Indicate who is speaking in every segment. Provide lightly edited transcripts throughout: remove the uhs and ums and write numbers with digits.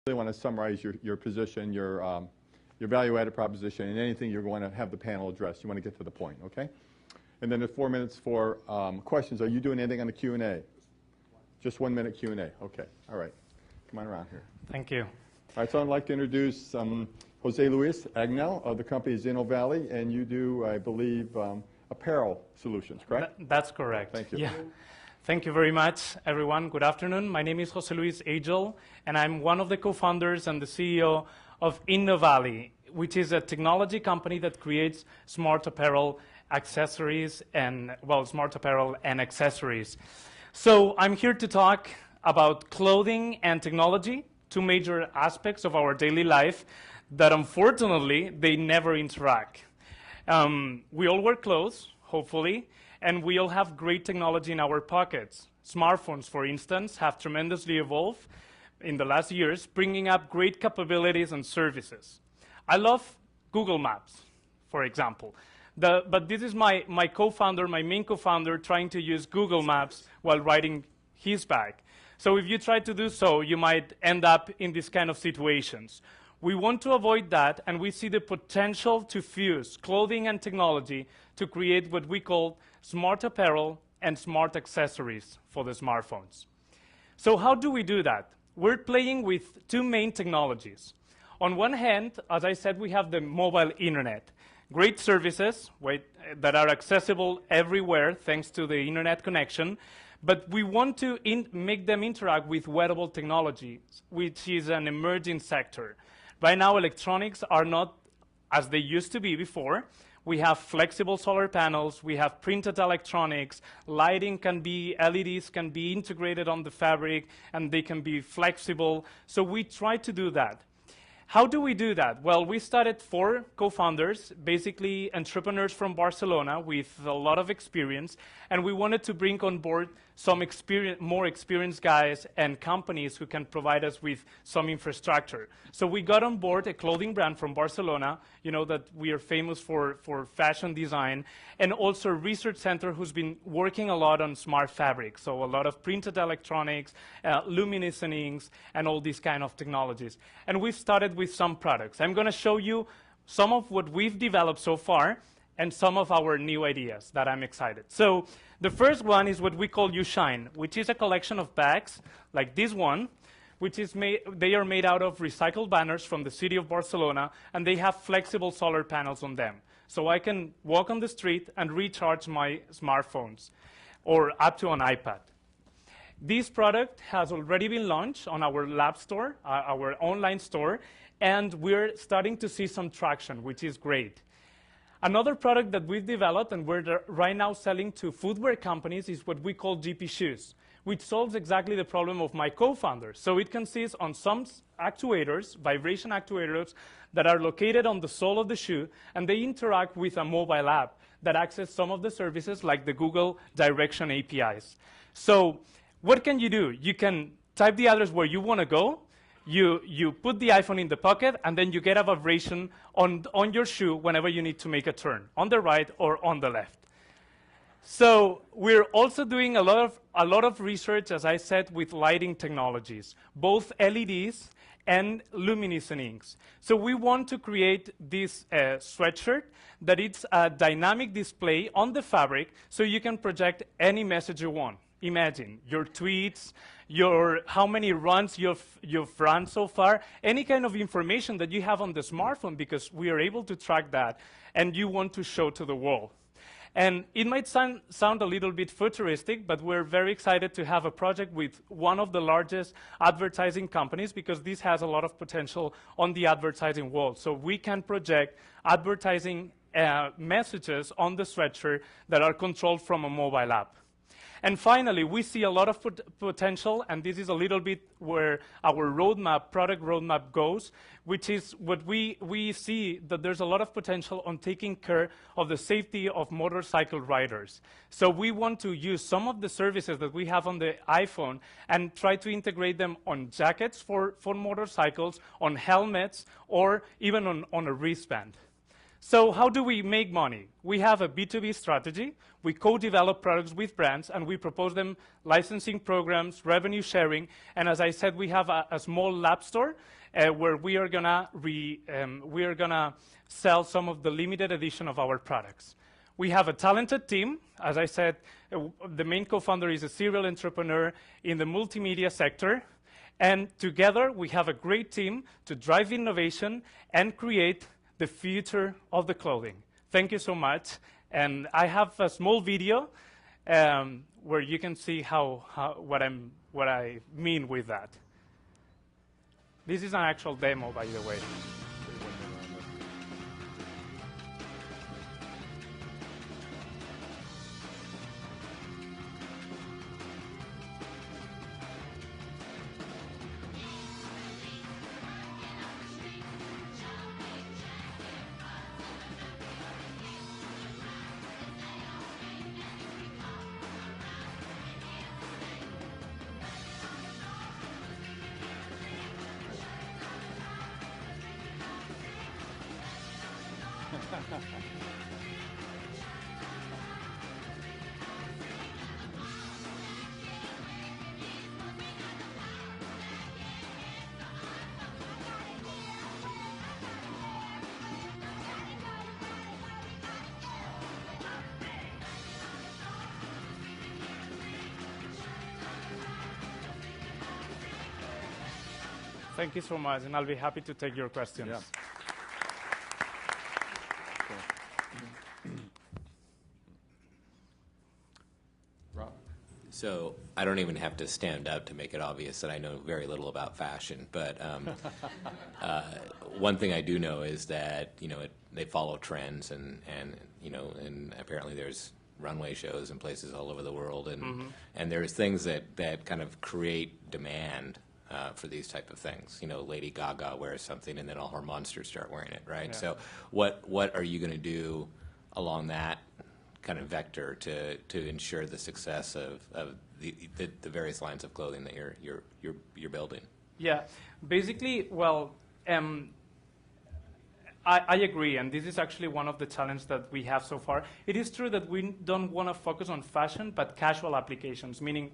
Speaker 1: really want to summarize your position, your value-added proposition, and anything you're going to have the panel address. You want to get to the point, okay? And then there's 4 minutes for questions. Are you doing anything on the Q&A? Just 1 minute Q&A. Okay. All right. Come on around here.
Speaker 2: Thank you.
Speaker 1: All right. So I'd like to introduce Jose Luis Agell. The company is Innovalley, and you do, I believe, apparel solutions, correct?
Speaker 2: That's correct.
Speaker 1: Thank you.
Speaker 2: Yeah. Thank you very much, everyone. Good afternoon. My name is Jose Luis Agell, and I'm one of the co-founders and the CEO of Innovalley, which is a technology company that creates smart apparel accessories and, well, smart apparel and accessories. So I'm here to talk about clothing and technology, two major aspects of our daily life that unfortunately they never interact. We all wear clothes, hopefully, and we all have great technology in our pockets. Smartphones, for instance, have tremendously evolved in the last years, bringing up great capabilities and services. I love Google Maps, for example. But this is my co-founder, my main co-founder, trying to use Google Maps while riding his bike. So if you try to do so, you might end up in these kind of situations. We want to avoid that, and we see the potential to fuse clothing and technology to create what we call smart apparel and smart accessories for the smartphones. So how do we do that? We're playing with two main technologies. On one hand, as I said, we have the mobile internet. Great services that are accessible everywhere thanks to the internet connection, but we want to make them interact with wearable technology, which is an emerging sector. Right now, electronics are not as they used to be before. We have flexible solar panels, we have printed electronics, lighting can be, LEDs can be integrated on the fabric, and they can be flexible. So we try to do that. How do we do that? Well, we started 4 co-founders, basically entrepreneurs from Barcelona with a lot of experience, and we wanted to bring on board some more experienced guys and companies who can provide us with some infrastructure. So we got on board a clothing brand from Barcelona, you know that we are famous for fashion design, and also a research center who's been working a lot on smart fabric, so a lot of printed electronics, luminescent inks, and all these kind of technologies. And we've started with some products. I'm going to show you some of what we've developed so far and some of our new ideas that I'm excited. So the first one is what we call You Shine, which is a collection of bags like this one, which is they are made out of recycled banners from the city of Barcelona, and they have flexible solar panels on them. So I can walk on the street and recharge my smartphones or up to an iPad. This product has already been launched on our lab store, our online store, and we're starting to see some traction, which is great. Another product that we've developed and we're right now selling to footwear companies is what we call GP Shoes, which solves exactly the problem of my co-founder. So it consists on some actuators, vibration actuators, that are located on the sole of the shoe, and they interact with a mobile app that access some of the services like the Google Direction APIs. So what can you do? You can type the address where you want to go, you put the iPhone in the pocket, and then you get a vibration on your shoe whenever you need to make a turn, on the right or on the left. So we're also doing a lot of research, as I said, with lighting technologies, both LEDs and luminescent inks. So we want to create this sweatshirt that it's a dynamic display on the fabric so you can project any message you want. Imagine your tweets, how many runs you've run so far, any kind of information that you have on the smartphone, because we are able to track that, and you want to show to the world. And it might sound a little bit futuristic, but we're very excited to have a project with one of the largest advertising companies, because this has a lot of potential on the advertising world. So we can project advertising messages on the sweatshirt that are controlled from a mobile app. And finally, we see a lot of potential, and this is a little bit where our product roadmap goes, which is what we see that there's a lot of potential on taking care of the safety of motorcycle riders. So we want to use some of the services that we have on the iPhone and try to integrate them on jackets for motorcycles, on helmets, or even on a wristband. So how do we make money? We have a B2B strategy. We co-develop products with brands, and we propose them licensing programs, revenue sharing, and as I said, we have a small lab store where we are gonna sell some of the limited edition of our products. We have a talented team. As I said, the main co-founder is a serial entrepreneur in the multimedia sector. And together, we have a great team to drive innovation and create the future of the clothing. Thank you so much. And I have a small video where you can see what I mean with that. This is an actual demo, by the way. Thank you so much, and I'll be happy to take your questions.
Speaker 1: Yeah. Rob?
Speaker 3: So I don't even have to stand up to make it obvious that I know very little about fashion, but one thing I do know is that they follow trends, and apparently there's runway shows in places all over the world, and there's things that kind of create demand for these type of things. Lady Gaga wears something, and then all her monsters start wearing it, right?
Speaker 2: Yeah.
Speaker 3: So what are you going to do along that kind of vector to ensure the success of the various lines of clothing that you're building?
Speaker 2: Yeah, basically, well, I agree, and this is actually one of the challenges that we have so far. It is true that we don't want to focus on fashion, but casual applications, meaning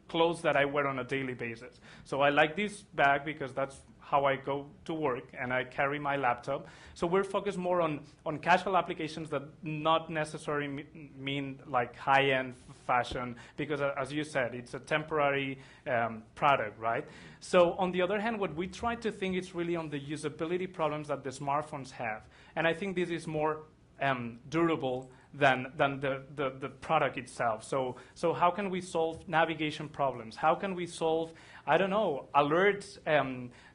Speaker 2: clothes that I wear on a daily basis. So I like this bag because that's how I go to work, and I carry my laptop. So we're focused more on casual applications that not necessarily mean like high-end fashion, because as you said, it's a temporary product, right? So on the other hand, what we try to think is really on the usability problems that the smartphones have. And I think this is more durable than the product itself. So how can we solve navigation problems? How can we solve, I don't know, alerts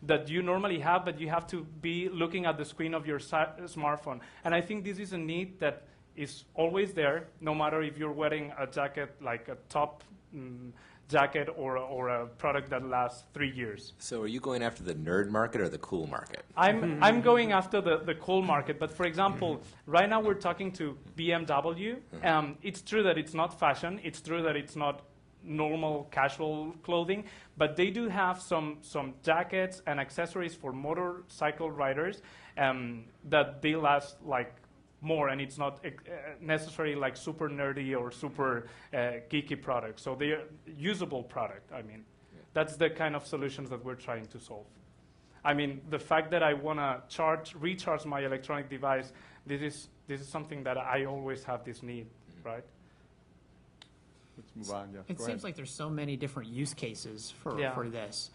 Speaker 2: that you normally have, but you have to be looking at the screen of your smartphone? And I think this is a need that is always there, no matter if you're wearing a jacket, like a top jacket or a product that lasts 3 years.
Speaker 3: So are you going after the nerd market or the cool market?
Speaker 2: I'm going after the cool market, but for example, right now we're talking to BMW. It's true that it's not fashion. It's true that it's not normal casual clothing, but they do have some jackets and accessories for motorcycle riders that they last like more, and it's not necessarily like super nerdy or super geeky products. So they're usable product. I mean, that's the kind of solutions that we're trying to solve. I mean, the fact that I want to recharge my electronic device, this is something that I always have this need, right?
Speaker 1: Let's move on. Yeah.
Speaker 4: It
Speaker 1: Go
Speaker 4: seems
Speaker 1: ahead.
Speaker 4: like there's so many different use cases for this.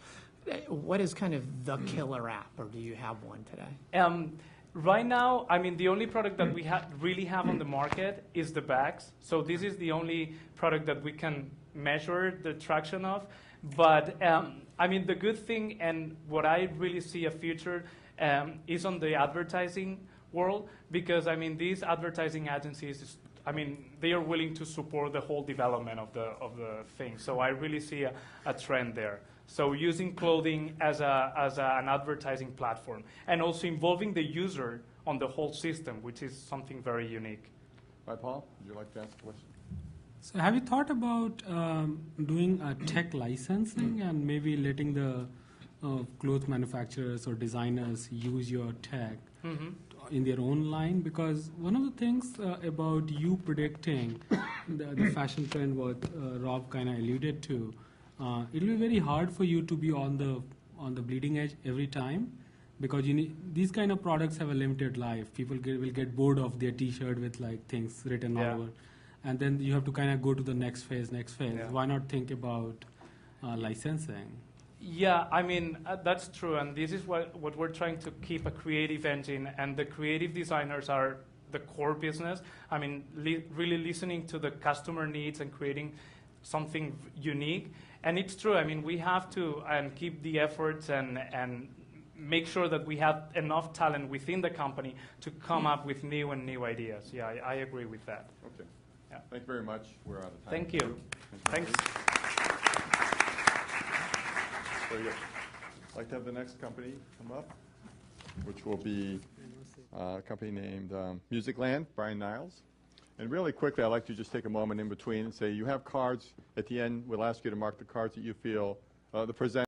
Speaker 4: What is kind of the killer app, or do you have one today?
Speaker 2: Right now, I mean, the only product that we really have on the market is the bags. So this is the only product that we can measure the traction of. But I mean, the good thing and what I really see a future is on the advertising world, because I mean, these advertising agencies, I mean, they are willing to support the whole development of the thing. So I really see a trend there. So using clothing as an advertising platform, and also involving the user on the whole system, which is something very unique.
Speaker 1: All right, Paul, would you like to ask a question?
Speaker 5: So have you thought about doing a tech licensing and maybe letting the clothes manufacturers or designers use your tech in their own line? Because one of the things about you predicting the fashion trend, what Rob kind of alluded to, it will be very hard for you to be on the bleeding edge every time, because these kind of products have a limited life. People will get bored of their T-shirt with like things written all over, and then you have to kind of go to the next phase. Yeah. Why not think about licensing?
Speaker 2: Yeah, I mean, that's true, and this is what we're trying to keep a creative engine, and the creative designers are the core business. I mean, really listening to the customer needs and creating something unique. And it's true, I mean, we have to keep the efforts and make sure that we have enough talent within the company to come up with new ideas. Yeah, I agree with that.
Speaker 1: Okay.
Speaker 2: Yeah.
Speaker 1: Thank you very much. We're out of time.
Speaker 2: Thank you. Thanks.
Speaker 1: Very good. I'd like to have the next company come up, which will be a company named Musicland, Brian Niles. And really quickly, I'd like to just take a moment in between and say you have cards at the end. We'll ask you to mark the cards that you feel the presenter